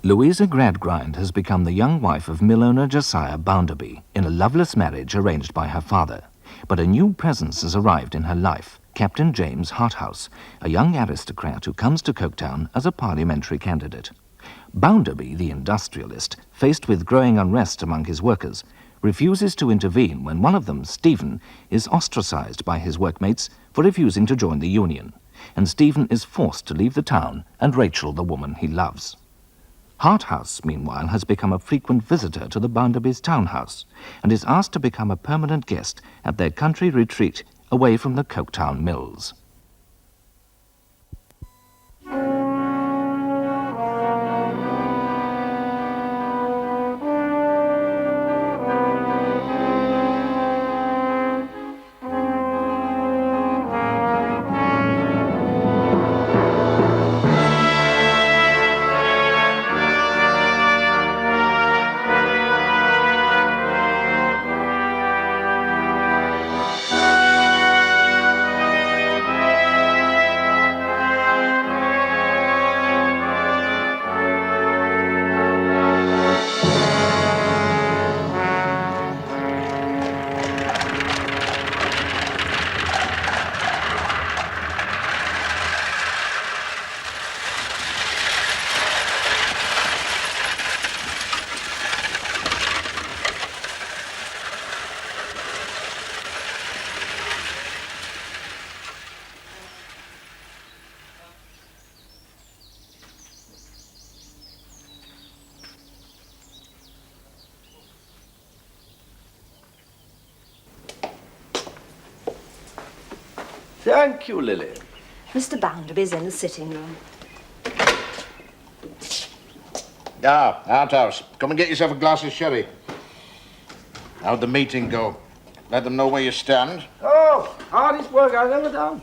Louisa Gradgrind has become the young wife of mill owner Josiah Bounderby in a loveless marriage arranged by her father. But a new presence has arrived in her life, Captain James Harthouse, a young aristocrat who comes to Coketown as a parliamentary candidate. Bounderby, the industrialist, faced with growing unrest among his workers, refuses to intervene when one of them, Stephen, is ostracized by his workmates for refusing to join the union, and Stephen is forced to leave the town and Rachel the woman he loves. Harthouse, meanwhile, has become a frequent visitor to the Bounderbys' townhouse and is asked to become a permanent guest at their country retreat away from the Coketown mills. Thank you, Lily. Mr. Bounderby's in the sitting room. Ah, Harthouse, come and get yourself a glass of sherry. How'd the meeting go? Let them know where you stand. Oh, hardest work I've ever done.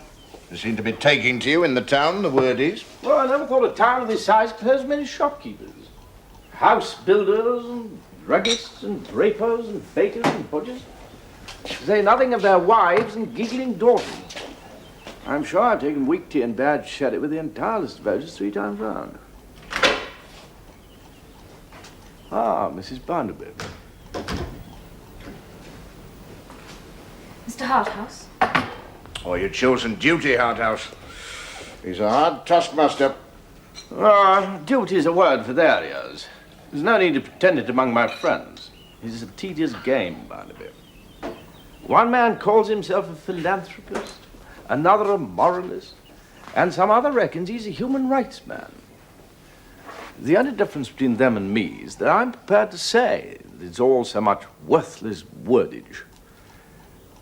They seem to be taking to you in the town, the word is. Well, I never thought a town of this size could have as many shopkeepers. House builders and druggists and drapers and bakers and butchers. To say nothing of their wives and giggling daughters. I'm sure I've taken weak tea and bad sherry with the entire list of voters 3 times round. Ah, Mrs. Bounderby. Mr. Harthouse? Oh, you've chosen duty, Harthouse. He's a hard taskmaster. Duty's a word for their ears. There's no need to pretend it among my friends. It's a tedious game, Bounderby. One man calls himself a philanthropist, another a moralist, and some other reckons he's a human rights man. The only difference between them and me is that I'm prepared to say that it's all so much worthless wordage.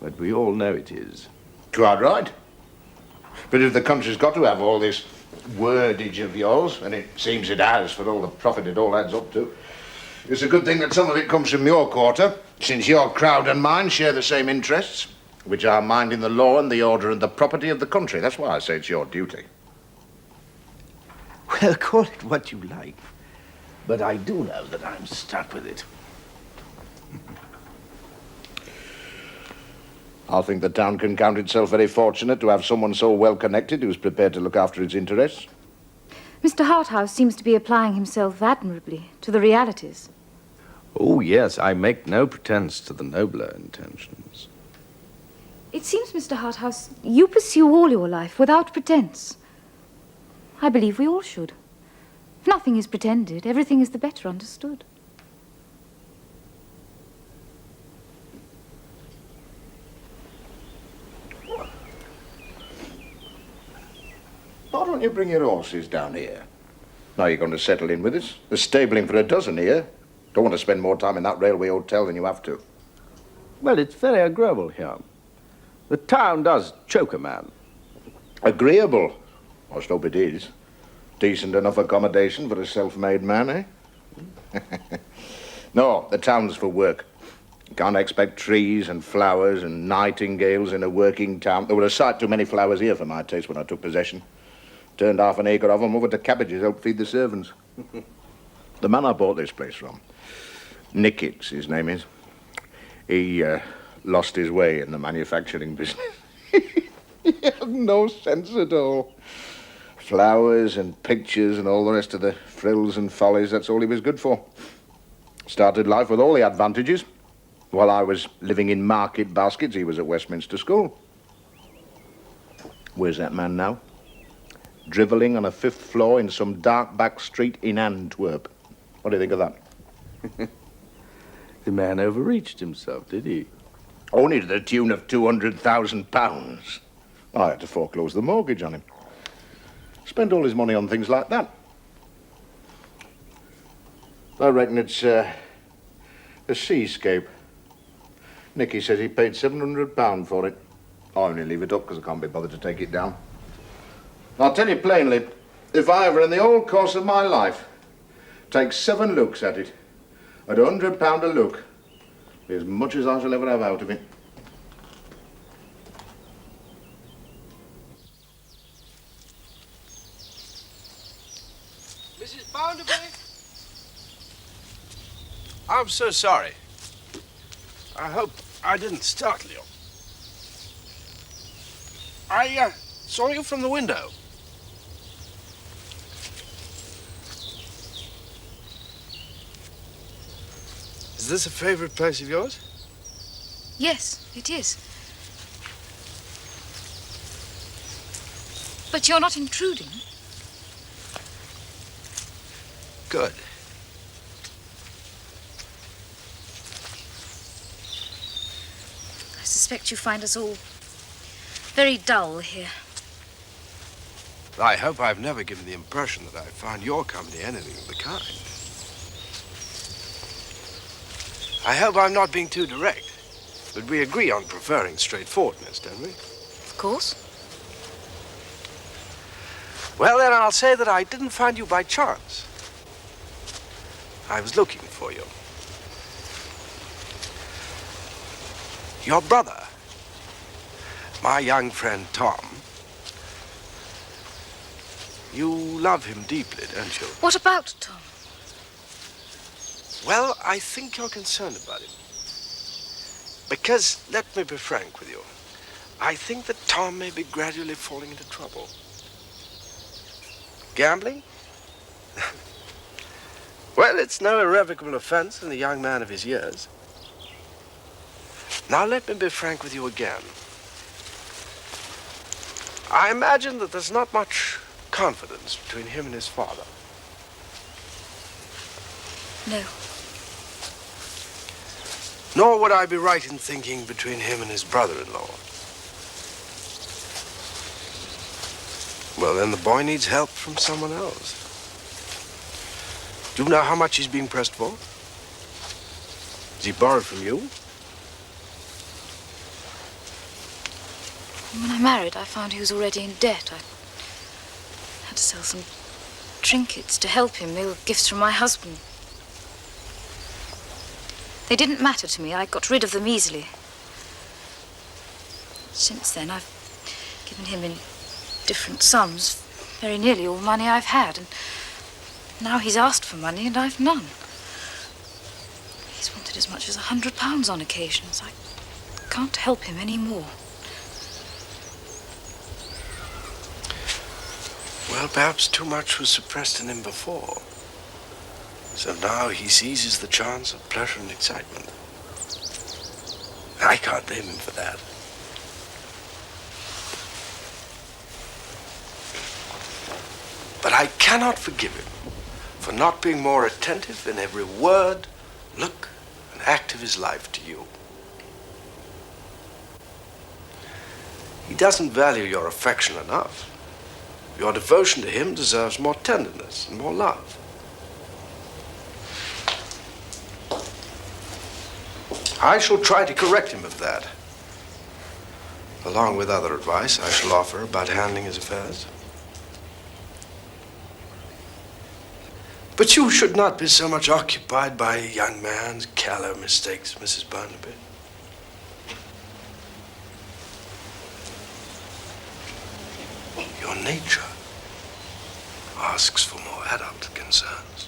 But we all know it is. Quite right. But if the country's got to have all this wordage of yours, and it seems it has for all the profit it all adds up to, it's a good thing that some of it comes from your quarter, since your crowd and mine share the same interests, which are minding the law and the order and the property of the country. That's why I say it's your duty. Well, call it what you like. But I do know that I'm stuck with it. I think the town can count itself very fortunate to have someone so well connected who's prepared to look after its interests. Mr. Harthouse seems to be applying himself admirably to the realities. Oh, yes, I make no pretense to the nobler intentions. It seems, Mr. Harthouse, you pursue all your life without pretense. I believe we all should. If nothing is pretended, everything is the better understood. Why don't you bring your horses down here? Now you're going to settle in with us. There's stabling for a dozen here. Don't want to spend more time in that railway hotel than you have to. Well, it's very agreeable here. The town does choke a man. Agreeable? I hope it is. Decent enough accommodation for a self-made man, eh? No, the town's for work. You can't expect trees and flowers and nightingales in a working town. There were a sight too many flowers here for my taste when I took possession. Turned half an acre of them over to cabbages, helped feed the servants. The man I bought this place from, Nick Hicks, his name is, he lost his way in the manufacturing business. He had no sense at all. Flowers and pictures and all the rest of the frills and follies, that's all he was good for. Started life with all the advantages. While I was living in market baskets, he was at Westminster School. Where's that man now? Drivelling on a 5th floor in some dark back street in Antwerp. What do you think of that? The man overreached himself, did he? Only to the tune of £200,000. I had to foreclose the mortgage on him. Spent all his money on things like that. I reckon it's a seascape. Nicky says he paid £700 for it. I only leave it up because I can't be bothered to take it down. I'll tell you plainly, if I ever in the whole course of my life take 7 looks at it, at £100 a look, be as much as I shall ever have out of it. Mrs. Bounderby? I'm so sorry. I hope I didn't startle you. I saw you from the window. Is this a favorite place of yours? Yes, it is. But you're not intruding. Good. I suspect you find us all very dull here. I hope I've never given the impression that I found your company anything of the kind. I hope I'm not being too direct, but we agree on preferring straightforwardness, don't we? Of course. Well, then I'll say that I didn't find you by chance. I was looking for you. Your brother, my young friend Tom. You love him deeply, don't you? What about Tom? Well, I think you're concerned about him. Because, let me be frank with you, I think that Tom may be gradually falling into trouble. Gambling? Well, it's no irrevocable offense in a young man of his years. Now, let me be frank with you again. I imagine that there's not much confidence between him and his father. No. Nor would I be right in thinking between him and his brother-in-law. Well, then the boy needs help from someone else. Do you know how much he's being pressed for? Has he borrowed from you? When I married, I found he was already in debt. I had to sell some trinkets to help him. They were gifts from my husband. They didn't matter to me. I got rid of them easily. Since then, I've given him in different sums very nearly all the money I've had. And now he's asked for money and I've none. He's wanted as much as £100 on occasions. I can't help him any more. Well, perhaps too much was suppressed in him before. So now he seizes the chance of pleasure and excitement. I can't blame him for that. But I cannot forgive him for not being more attentive in every word, look, and act of his life to you. He doesn't value your affection enough. Your devotion to him deserves more tenderness and more love. I shall try to correct him of that, along with other advice I shall offer about handling his affairs. But you should not be so much occupied by a young man's callow mistakes, Mrs. Barnaby. Your nature asks for more adult concerns.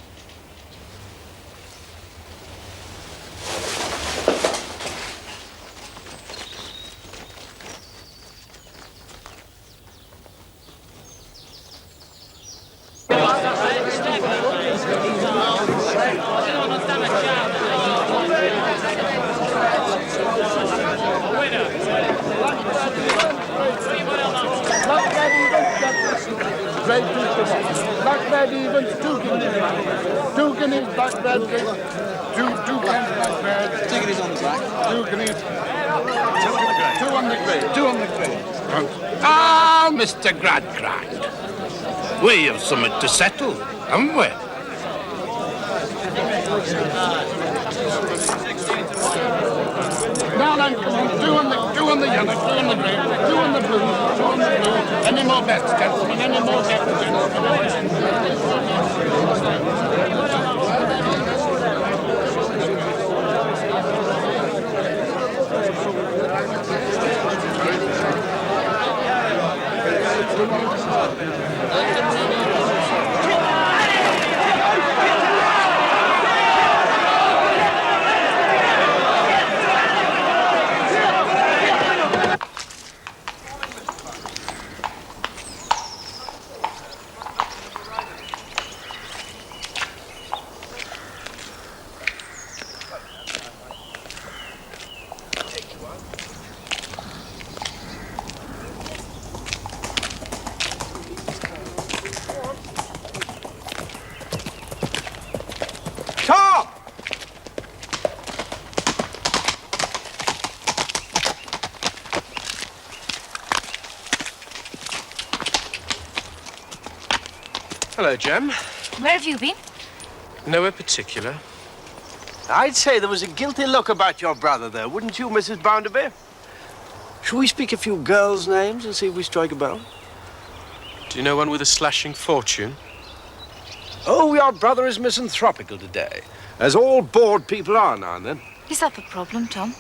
say 2 to 1. Blackbird evens, 2 guineas. 2 guineas, blackbird, 2 cans blackbird. 2 guineas on the black. 2 guineas. 2 on the grey. 2 on the grey. Ah, Mr. Gradgrind. We have something to settle, haven't we? Now then, come on, 2 on the yellow, 2 on the grey, 2 on the blue, 2 on the blue. Any more bets, gentlemen? Any more bets, Tom! Hello, Jem. Where have you been? Nowhere particular. I'd say there was a guilty look about your brother there, wouldn't you, Mrs. Bounderby? Shall we speak a few girls' names and see if we strike a bell? Do you know one with a slashing fortune? Oh, your brother is misanthropical today, as all bored people are now and then. Is that the problem, Tom?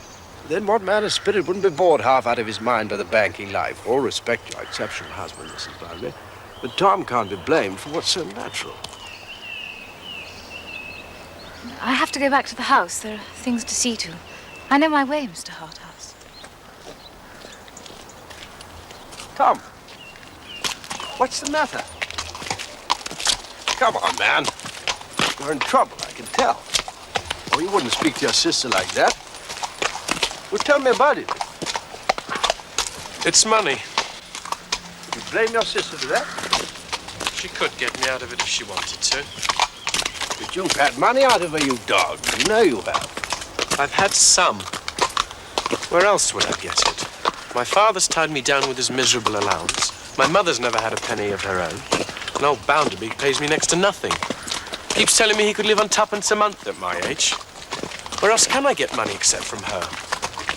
Then what man of spirit wouldn't be bored half out of his mind by the banking life? All respect your exceptional husband, Mrs. Bounderby, but Tom can't be blamed for what's so natural. I have to go back to the house. There are things to see to. I know my way, Mr. Harthouse. Tom, what's the matter? Come on, man. You're in trouble, I can tell. Oh, you wouldn't speak to your sister like that. Well, tell me about it. It's money. You blame your sister for that? She could get me out of it if she wanted to. But you've had money out of her, you dog. You know you have. I've had some. Where else would I get it? My father's tied me down with his miserable allowance. My mother's never had a penny of her own. And old Bounderby pays me next to nothing. Keeps telling me he could live on twopence a month at my age. Where else can I get money except from her?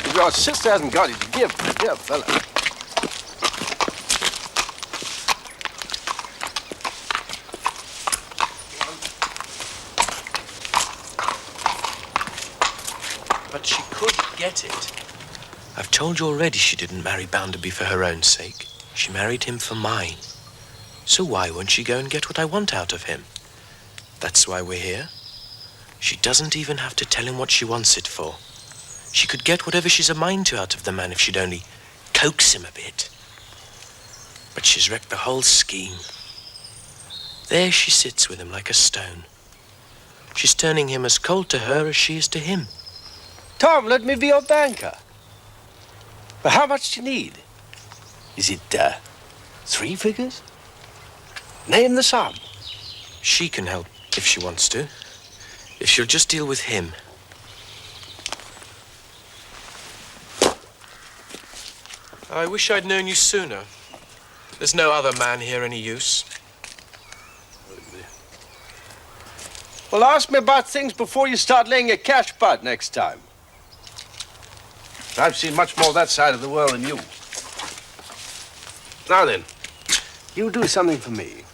If your sister hasn't got it to give, my dear fellow. But she could get it. I've told you already she didn't marry Bounderby for her own sake. She married him for mine. So why won't she go and get what I want out of him? That's why we're here. She doesn't even have to tell him what she wants it for. She could get whatever she's a mind to out of the man if she'd only coax him a bit. But she's wrecked the whole scheme. There she sits with him like a stone. She's turning him as cold to her as she is to him. Tom, let me be your banker. But how much do you need? Is it 3 figures? Name the sum. She can help if she wants to. If she'll just deal with him. I wish I'd known you sooner. There's no other man here any use. Well, ask me about things before you start laying a cash pot next time. I've seen much more of that side of the world than you. Now then, you do something for me.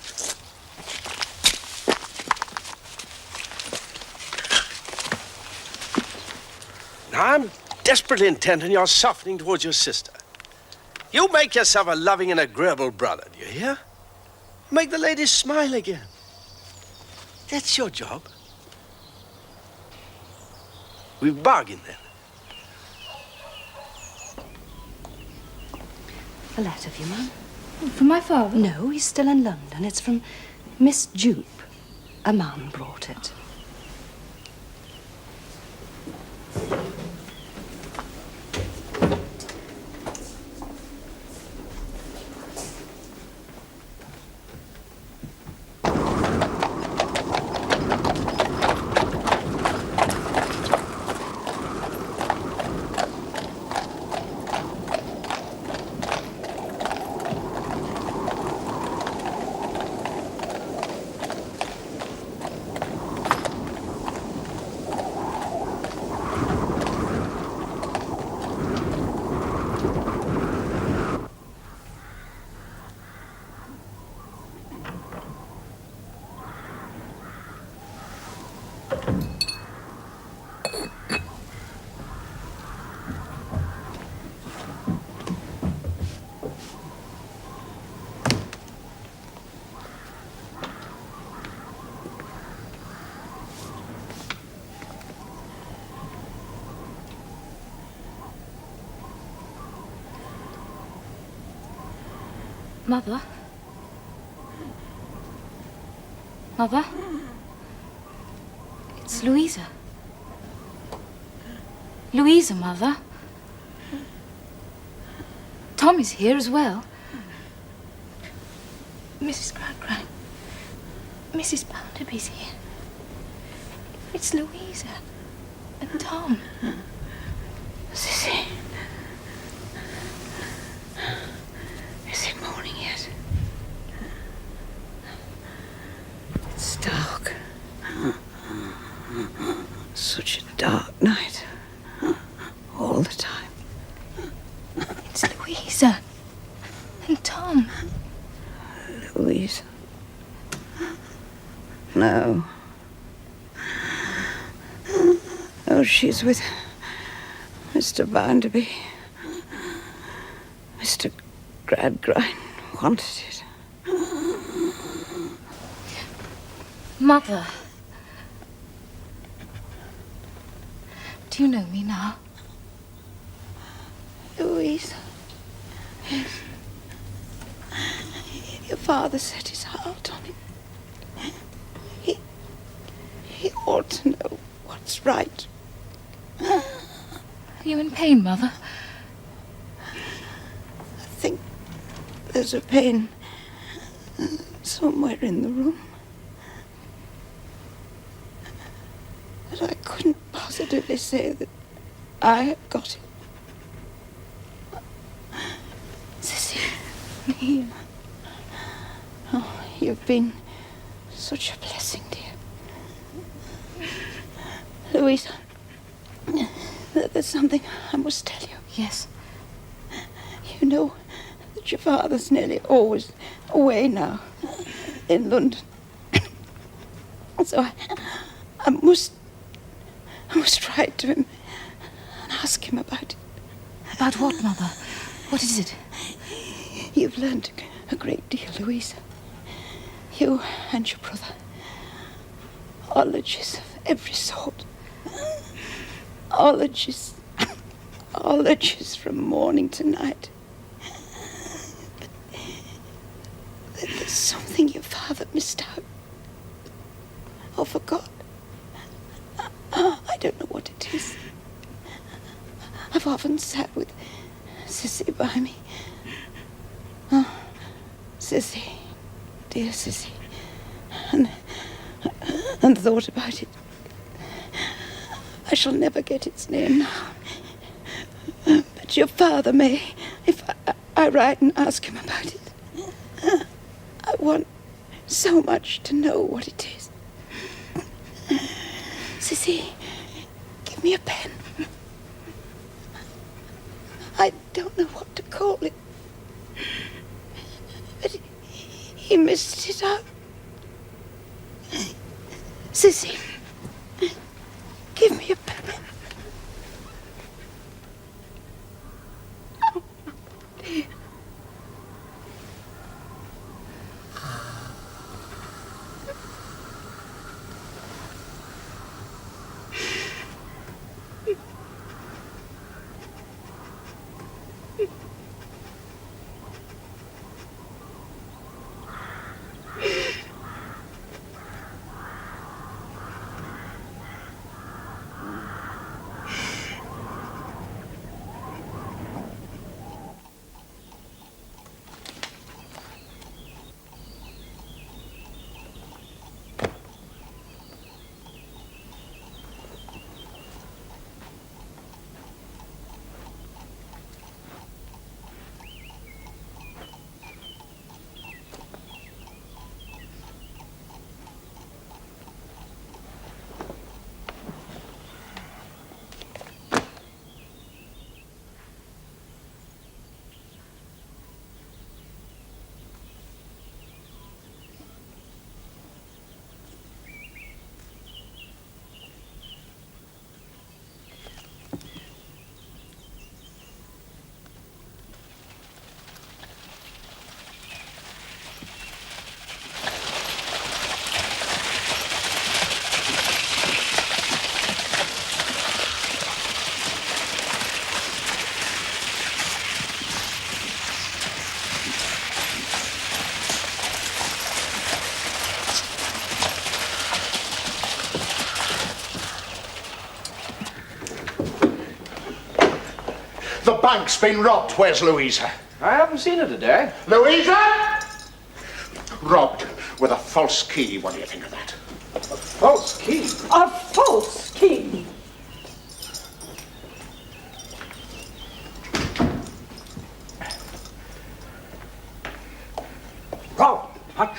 Now, I'm desperately intent on your softening towards your sister. You make yourself a loving and agreeable brother, do you hear? Make the ladies smile again. That's your job. We've bargained then. A letter for you, Mum. From my father? No, he's still in London. It's from Miss Jupe. A man brought it. Mother? Mother? It's Louisa. Louisa, Mother. Tom is here as well. Mrs. Gradgrind. Mrs. Bounderby's here. It's Louisa and Tom. Sissy. Is it morning yet? It's dark. Such a dark night. All the time. It's Louisa and Tom. Louisa. No. Oh, she's with Mr. Bounderby. Mr. Gradgrind wanted it. Mother. Do you know me now? Louisa. Yes. Your father set his heart on it. He ought to know what's right. Are you in pain, Mother? I think there's a pain somewhere in the room. But I couldn't positively say that I had got it. Sissy, Neil. Oh, you've been such a blessing, dear. Louisa, there's something I must tell you. Yes. You know that your father's nearly always away now in London. So I must write to him and ask him about it. About what, Mother? What is it? You've learned a great deal, Louisa. You and your brother. Ologies of every sort. Ologies. Ologies from morning to night. But there's something your father missed out. Or forgot. I don't know what it is. I've often sat with Sissy by me. Oh, Sissy, dear Sissy, and thought about it. I shall never get its name now. But your father may, if I write and ask him about it. I want so much to know what it is. Sissy, give me a pen. I don't know what to call it. But he missed it out. Sissy, give me a pen. Oh, dear. bank's been robbed. Where's Louisa? I haven't seen her today. Louisa? Robbed with a false key. What do you think of that? A false key? A false key. Robbed? Much?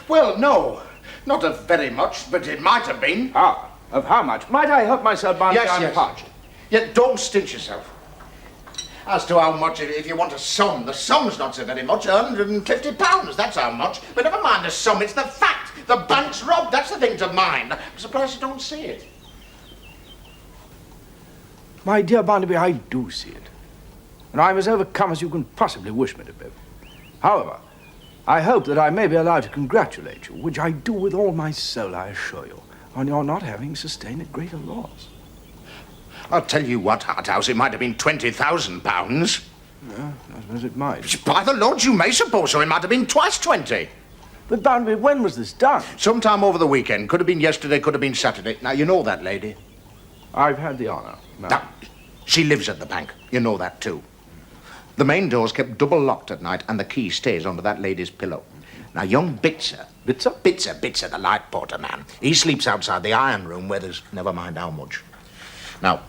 Well, no. Not of very much, but it might have been. Ah, of how much? Might I help myself, Barnaby? Yes, I'm yes. parched. Yet don't stint yourself. As to how much, if you want a sum, the sum's not so very much, £150, that's how much. But never mind the sum, it's the fact. The bank's robbed, that's the thing to mind. I'm surprised you don't see it. My dear Barnaby, I do see it. And I'm as overcome as you can possibly wish me to be. However, I hope that I may be allowed to congratulate you, which I do with all my soul, I assure you, on your not having sustained a greater loss. I'll tell you what, Harthouse, it might have been £20,000. Yeah, I suppose it might. By the Lord, you may suppose so. It might have been twice 20. But Barnaby, when was this done? Sometime over the weekend. Could have been yesterday, could have been Saturday. Now, you know that lady. I've had the honour. No. Now, she lives at the bank. You know that, too. The main door's kept double locked at night, and the key stays under that lady's pillow. Now, young Bitzer... Bitzer? Bitzer, the light porter man. He sleeps outside the iron room where there's never mind how much. Now,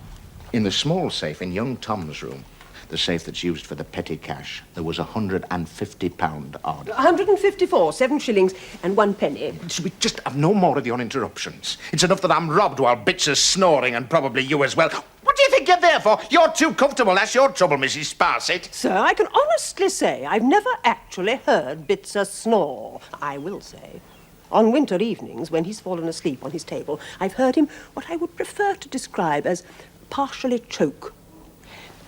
in the small safe in young Tom's room, the safe that's used for the petty cash, there was £150 odd. 154, 7 shillings and 1 penny. Should we just have no more of your interruptions? It's enough that I'm robbed while Bitzer's snoring, and probably you as well. What do you think you're there for? You're too comfortable. That's your trouble, Mrs. Sparsit. Sir, I can honestly say I've never actually heard Bitzer snore. I will say, on winter evenings, when he's fallen asleep on his table, I've heard him what I would prefer to describe as partially choke.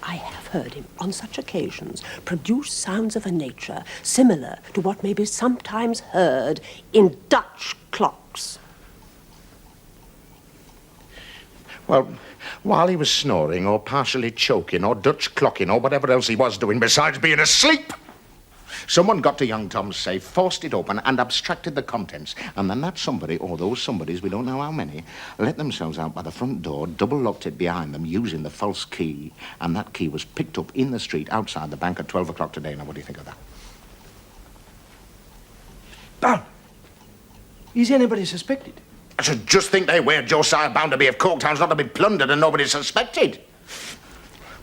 I have heard him, on such occasions, produce sounds of a nature similar to what may be sometimes heard in Dutch clocks. Well, while he was snoring or partially choking or Dutch clocking or whatever else he was doing besides being asleep, someone got to young Tom's safe, forced it open, and abstracted the contents. And then that somebody, or those somebodies, we don't know how many, let themselves out by the front door, double-locked it behind them using the false key, and that key was picked up in the street outside the bank at 12 o'clock today. Now, what do you think of that? Barnaby, is anybody suspected? I should just think they were Josiah Bounderby of Coketown's not to be plundered and nobody suspected.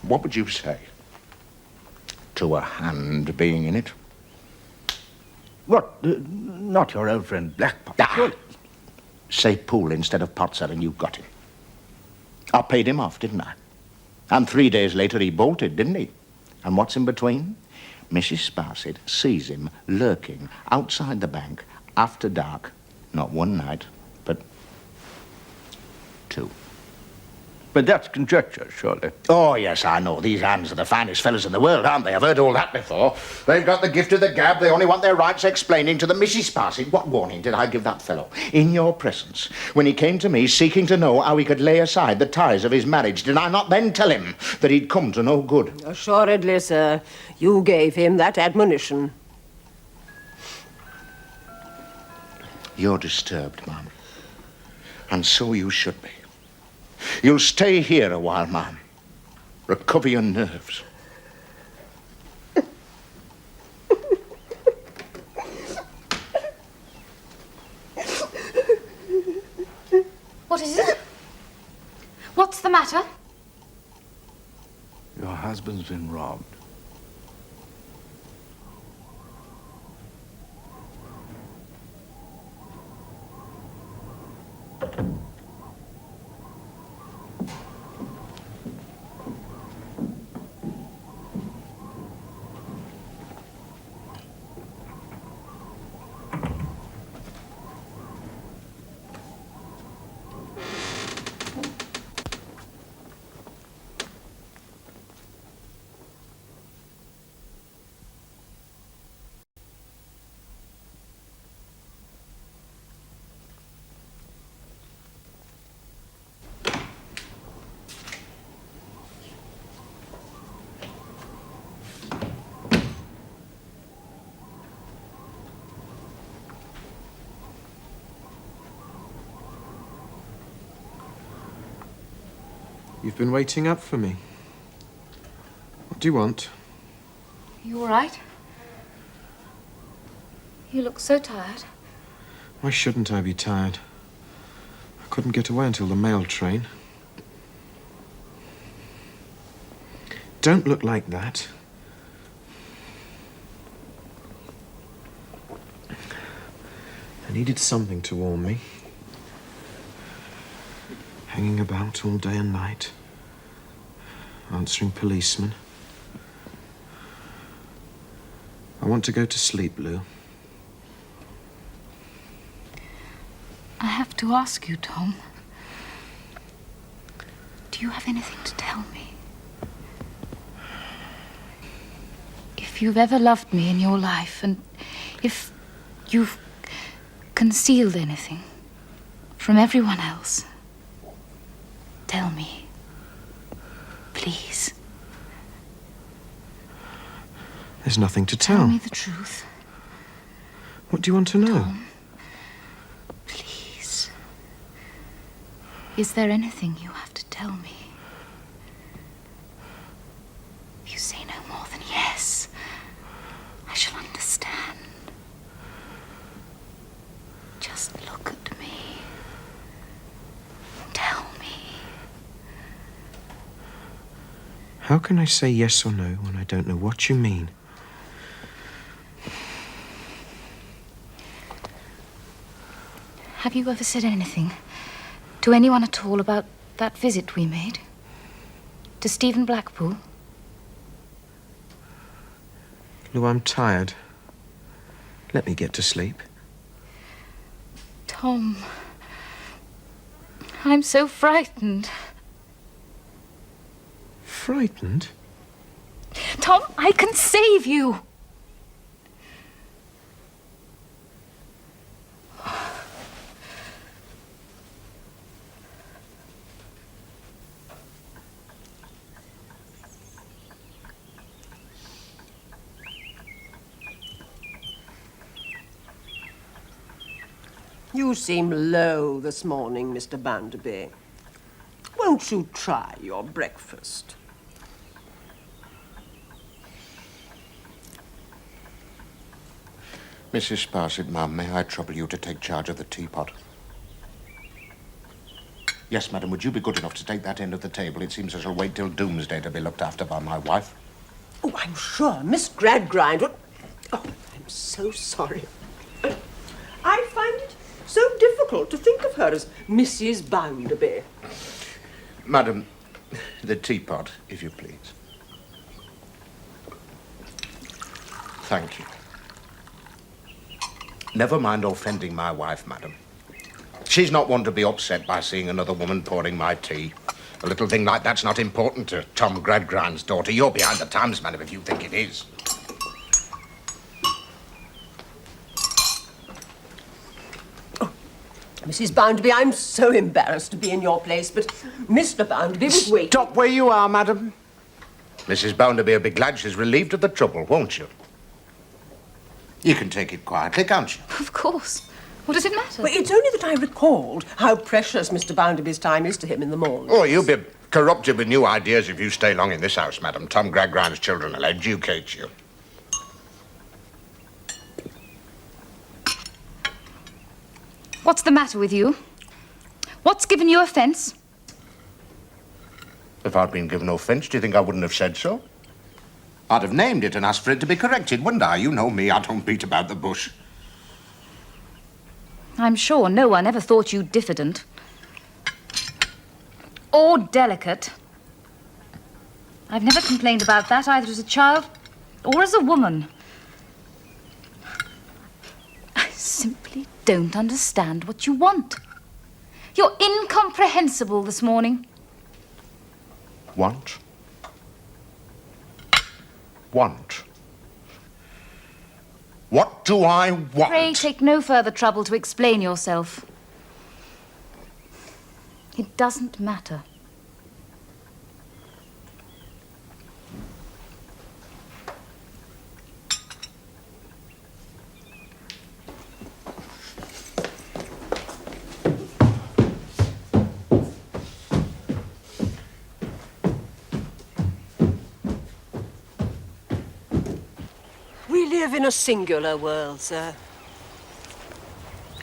What would you say to a hand being in it? What? Not your old friend Blackpot? Surely. Say Poole instead of Potser and you got him. I paid him off, didn't I? And 3 days later he bolted, didn't he? And what's in between? Mrs. Sparsit sees him lurking outside the bank after dark. Not one night, but 2. But that's conjecture, surely. Oh, yes, I know. These hands are the finest fellas in the world, aren't they? I've heard all that before. They've got the gift of the gab. They only want their rights explaining to the Mrs. Sparsit. What warning did I give that fellow? In your presence, when he came to me seeking to know how he could lay aside the ties of his marriage, did I not then tell him that he'd come to no good? Assuredly, sir. You gave him that admonition. You're disturbed, ma'am. And so you should be. You'll stay here a while, ma'am. Recover your nerves. What is it? What's the matter? Your husband's been robbed. You've been waiting up for me. What do you want? You all right? You look so tired. Why shouldn't I be tired? I couldn't get away until the mail train. Don't look like that. I needed something to warm me. Hanging about all day and night. Answering policemen. I want to go to sleep, Lou. I have to ask you, Tom. Do you have anything to tell me? If you've ever loved me in your life, and if you've concealed anything from everyone else, tell me. Please. There's nothing to tell. Tell me the truth. What do you want to know? Tom, please. Is there anything you have to tell me? If you say no more than yes, I shall understand. Just look at me. Tell me. How can I say yes or no when I don't know what you mean? Have you ever said anything to anyone at all about that visit we made? To Stephen Blackpool? Lou, I'm tired. Let me get to sleep. Tom, I'm so frightened. Frightened? Tom, I can save you. You seem low this morning, Mr. Bounderby. Won't you try your breakfast? Mrs. Sparsit, ma'am, may I trouble you to take charge of the teapot? Yes, madam, would you be good enough to take that end of the table? It seems I shall wait till doomsday to be looked after by my wife. Oh, I'm sure Miss Gradgrind would... Oh, I'm so sorry. I find it so difficult to think of her as Mrs. Bounderby. Madam, the teapot, if you please. Thank you. Never mind offending my wife, madam. She's not one to be upset by seeing another woman pouring my tea. A little thing like that's not important to Tom Gradgrind's daughter. You're behind the times, madam, if you think it is. Mrs. Bounderby, I'm so embarrassed to be in your place, but Mr. Bounderby was waiting. Stop where you are, madam. Mrs. Bounderby will be glad she's relieved of the trouble, won't you? You can take it quietly, can't you? Of course. What does it matter? Well, it's only that I recalled how precious Mr. Bounderby's time is to him in the morning. Oh, you'll be corrupted with new ideas if you stay long in this house, madam. Tom Gradgrind's children will educate you. What's the matter with you? What's given you offence? If I'd been given offence, do you think I wouldn't have said so? I'd have named it and asked for it to be corrected, wouldn't I? You know me, I don't beat about the bush. I'm sure no one ever thought you diffident. Or delicate. I've never complained about that either as a child or as a woman. I simply don't understand what you want. You're incomprehensible this morning. Want? Want? What do I want? Pray take no further trouble to explain yourself. It doesn't matter. live in a singular world, sir.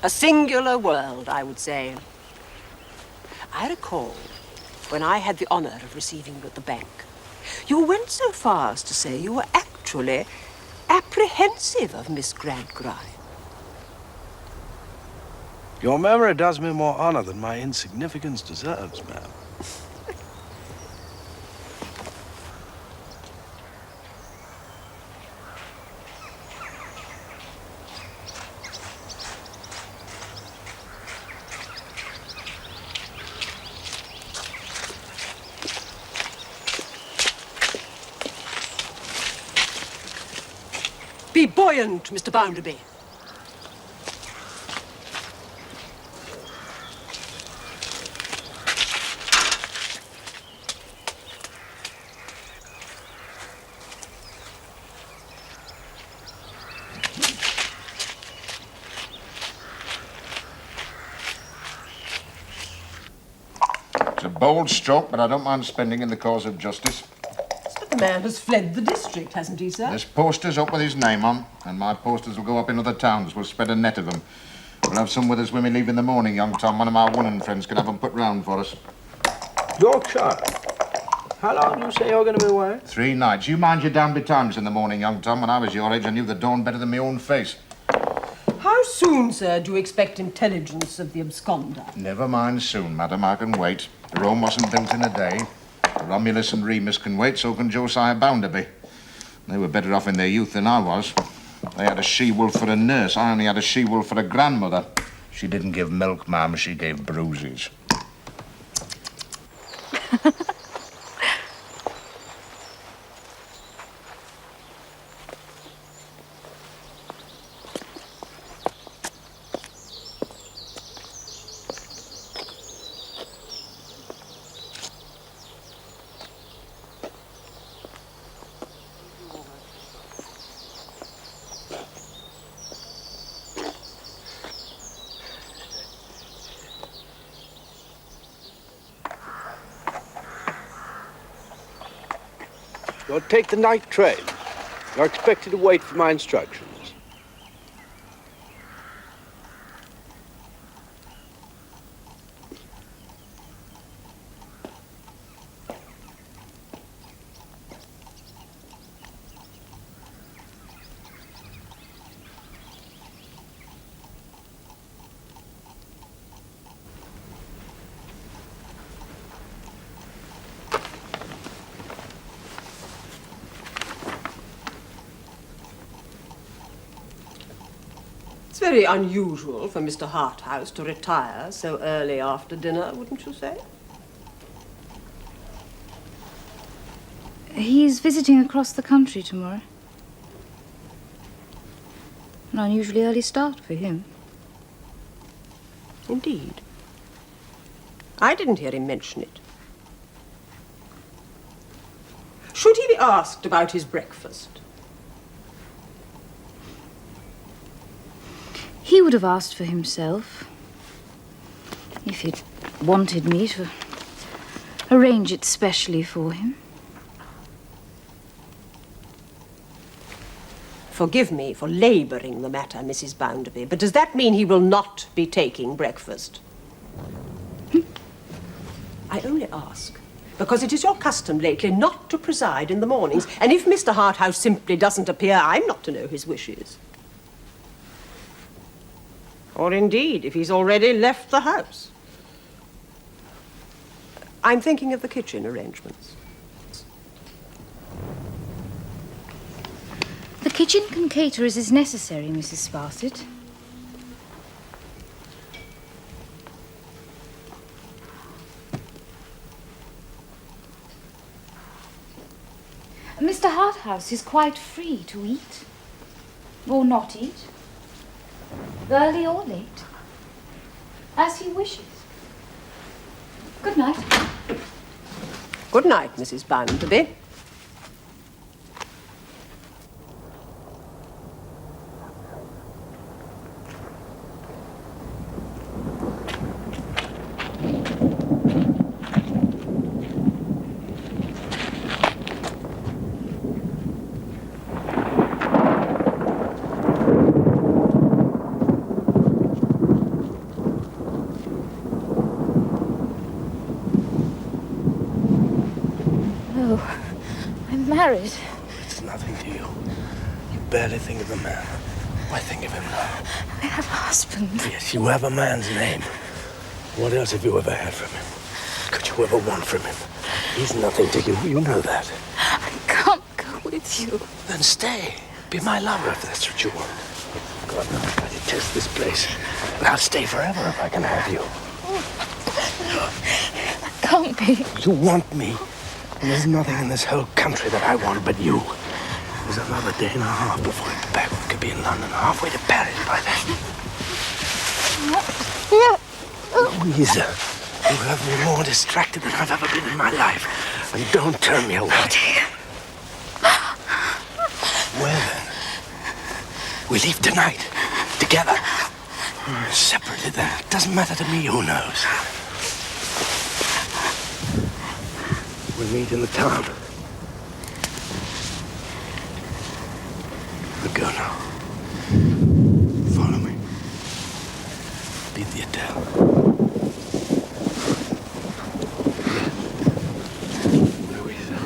A singular world, I would say. I recall when I had the honor of receiving you at the bank, you went so far as to say you were actually apprehensive of Miss Gradgrind. Your memory does me more honor than my insignificance deserves, ma'am. Be buoyant, Mr. Bounderby. It's a bold stroke, but I don't mind spending in the cause of justice. But the man has fled the district, hasn't he, sir? There's posters up with his name on, and my posters will go up in other towns. We'll spread a net of them. We'll have some with us when we leave in the morning, young Tom. One of my woman friends can have them put round for us. Yorkshire. How long do you say you're going to be away? 3 nights. You mind your damn betimes in the morning, young Tom. When I was your age, I knew the dawn better than my own face. How soon, sir, do you expect intelligence of the absconder? Never mind soon, madam. I can wait. Rome wasn't built in a day. Romulus and Remus can wait, so can Josiah Bounderby. They were better off in their youth than I was. They had a she-wolf for a nurse. I only had a she-wolf for a grandmother. She didn't give milk, ma'am. She gave bruises. You'll take the night train. You're expected to wait for my instructions. It's very unusual for Mr. Harthouse to retire so early after dinner, wouldn't you say? He's visiting across the country tomorrow. An unusually early start for him. Indeed. I didn't hear him mention it. Should he be asked about his breakfast? He would have asked for himself, if he'd wanted me to arrange it specially for him. Forgive me for labouring the matter, Mrs. Bounderby, but does that mean he will not be taking breakfast? I only ask because it is your custom lately not to preside in the mornings, and if Mr. Harthouse simply doesn't appear, I'm not to know his wishes. Or indeed, if he's already left the house. I'm thinking of the kitchen arrangements. The kitchen can cater as is necessary, Mrs. Sparsit. Mr. Harthouse is quite free to eat, or not eat, early or late, as he wishes. Good night. Good night, Mrs. Bounderby. married. It's nothing to you. You barely think of the man. Why think of him now? I have a husband. Yes, you have a man's name. What else have you ever had from him? Could you ever want from him? He's nothing to you. You know that. I can't go with you. Then stay. Be my lover if that's what you want. God knows I detest this place. But I'll stay forever if I can have you. That can't be. You want me. And there's nothing in this whole country that I want but you. There's another day and a half before I'm back. We could be in London, halfway to Paris by then. Louisa, you have me more distracted than I've ever been in my life. And don't turn me away. Oh, dear. Where then? We leave tonight. Together. Separately then. It doesn't matter to me, who knows. We meet in the town. We'll go now. Follow me. Leave the hotel. Louisa.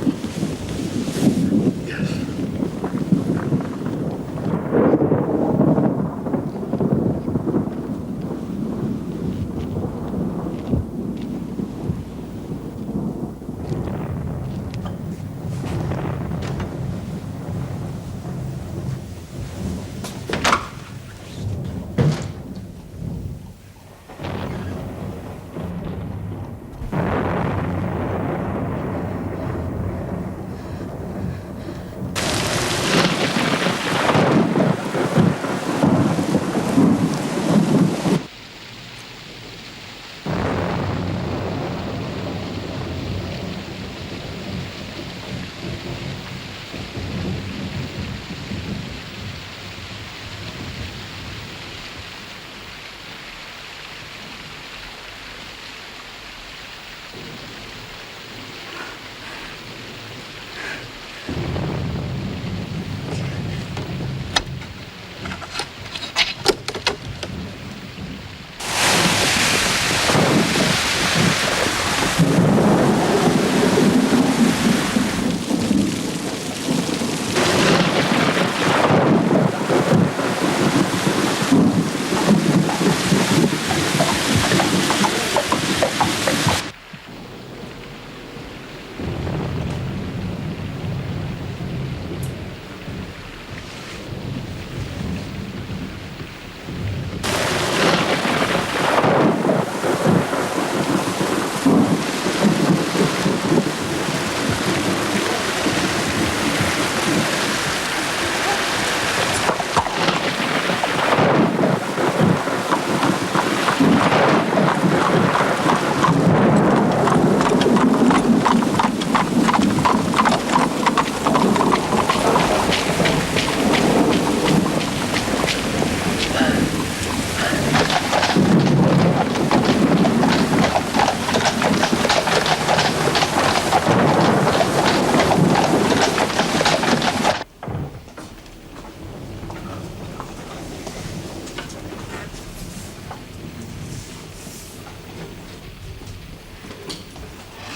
Yes.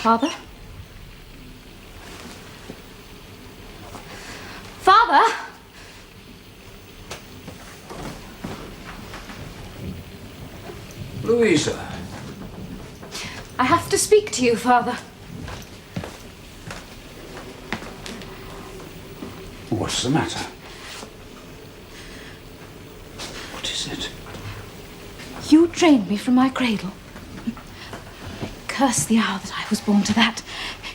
Father? Father? Louisa. I have to speak to you, Father. What's the matter? What is it? You trained me from my cradle. Curse the hour that I was born to that.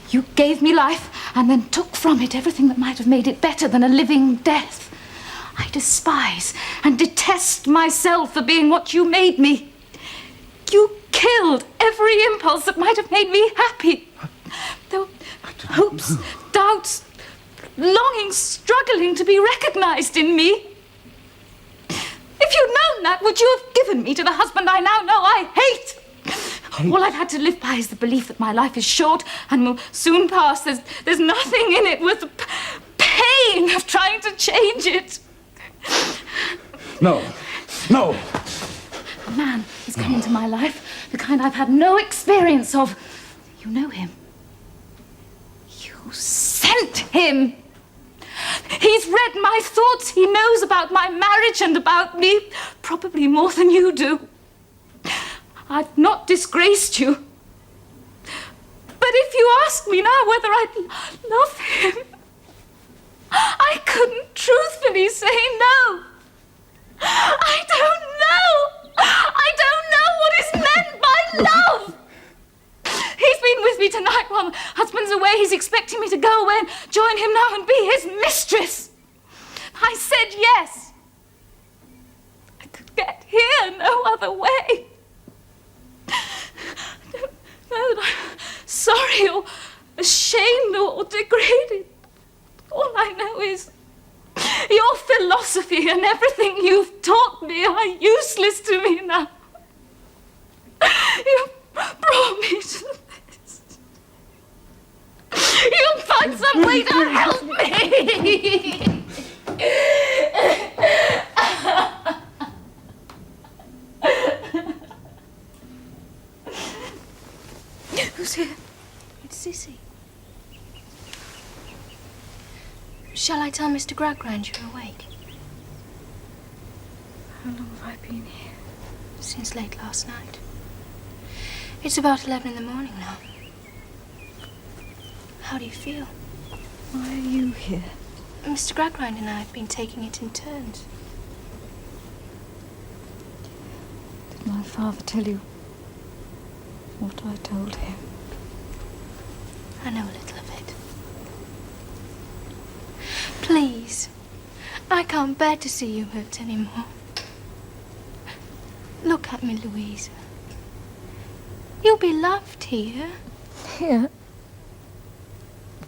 You gave me life and then took from it everything that might have made it better than a living death. I despise and detest myself for being what you made me. You killed every impulse that might have made me happy. There were hopes, doubts, longings, struggling to be recognized in me. If you'd known that, would you have given me to the husband I now know I hate? All I've had to live by is the belief that my life is short and will soon pass. There's nothing in it worth the pain of trying to change it. No. No. A man has come into my life, the kind I've had no experience of. You know him. You sent him. He's read my thoughts. He knows about my marriage and about me, probably more than you do. I've not disgraced you. But if you ask me now whether I love him, I couldn't truthfully say no. I don't know. I don't know what is meant by love. He's been with me tonight while my husband's away. He's expecting me to go away and join him now and be his mistress. I said yes. I could get here no other way. I don't know that I'm sorry or ashamed or degraded. All I know is your philosophy and everything you've taught me are useless to me now. You brought me to this. You'll find some way to help me. Who's here? It's Sissy. Shall I tell Mr. Gradgrind you're awake? How long have I been here? Since late last night. It's about 11 in the morning now. How do you feel? Why are you here? Mr. Gradgrind and I have been taking it in turns. Did my father tell you what I told him? I know a little of it. Please, I can't bear to see you hurt anymore. Look at me, Louisa. You'll be loved here. Here?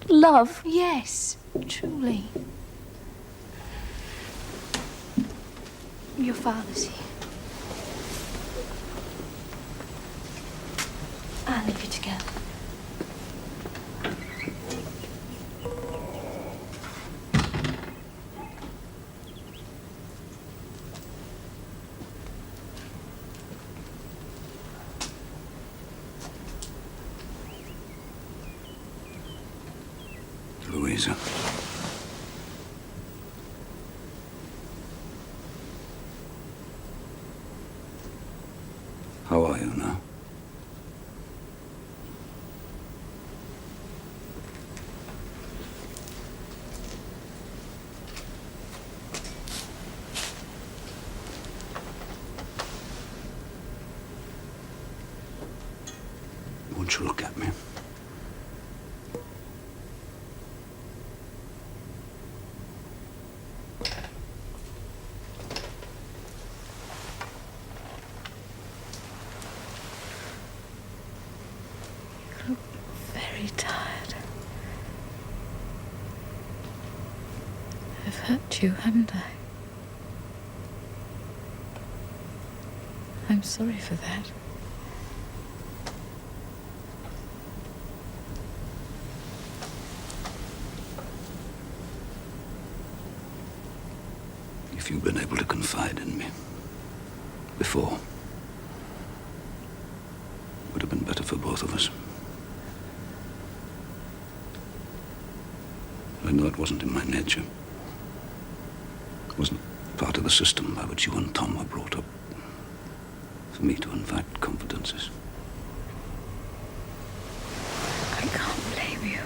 Love? Yes, truly. Your father's here. I'll leave you to go. Louisa. How are you now? Won't you look at me? Very tired. I've hurt you, haven't I? I'm sorry for that. If you'd been able to confide in me before, it would have been better for both of us. I know it wasn't in my nature. It wasn't part of the system by which you and Tom were brought up, for me to invite confidences. I can't blame you.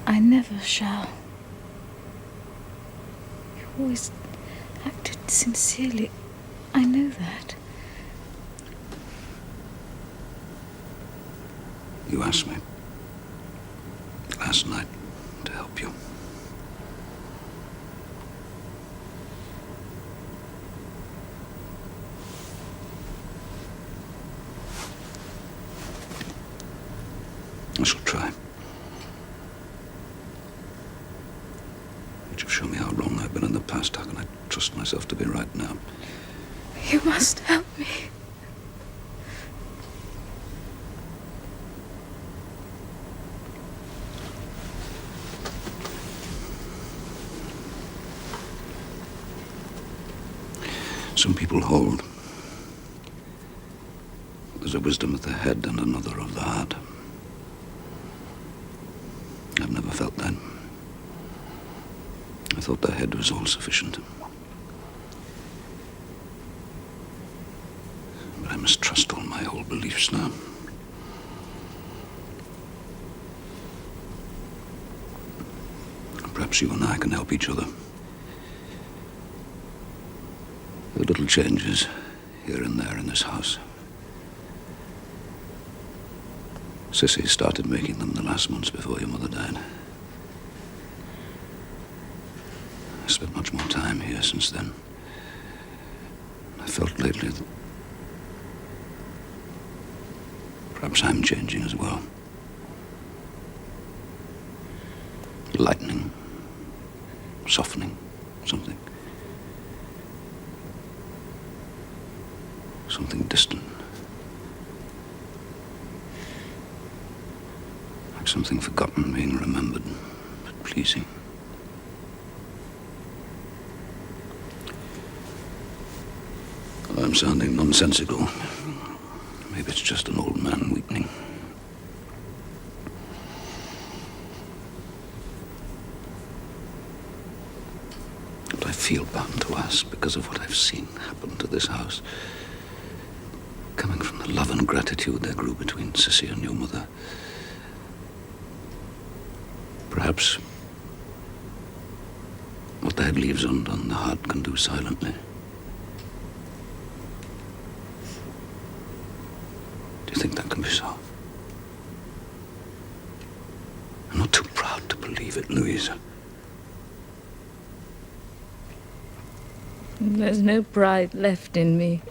I never shall. You always acted sincerely. I know that. You asked me last night to help you. I shall try. But you've shown me how wrong I've been in the past. How can I trust myself to be right now? You must help me. Some people hold. There's a wisdom of the head and another of the heart. I've never felt that. thought the head was all sufficient. But I must trust all my old beliefs now. Perhaps you and I can help each other. There are little changes here and there in this house. Sissy started making them the last months before your mother died. I spent much more time here since then. I felt lately that perhaps I'm changing as well. Lightening, softening, something. Something distant. Like something forgotten being remembered, but pleasing. I'm sounding nonsensical. Maybe it's just an old man weakening. But I feel bound to ask because of what I've seen happen to this house. Coming from the love and gratitude there grew between Sissy and your mother. Perhaps what the head leaves undone, the heart can do silently. Do you think that can be so? I'm not too proud to believe it, Louisa. There's no pride left in me.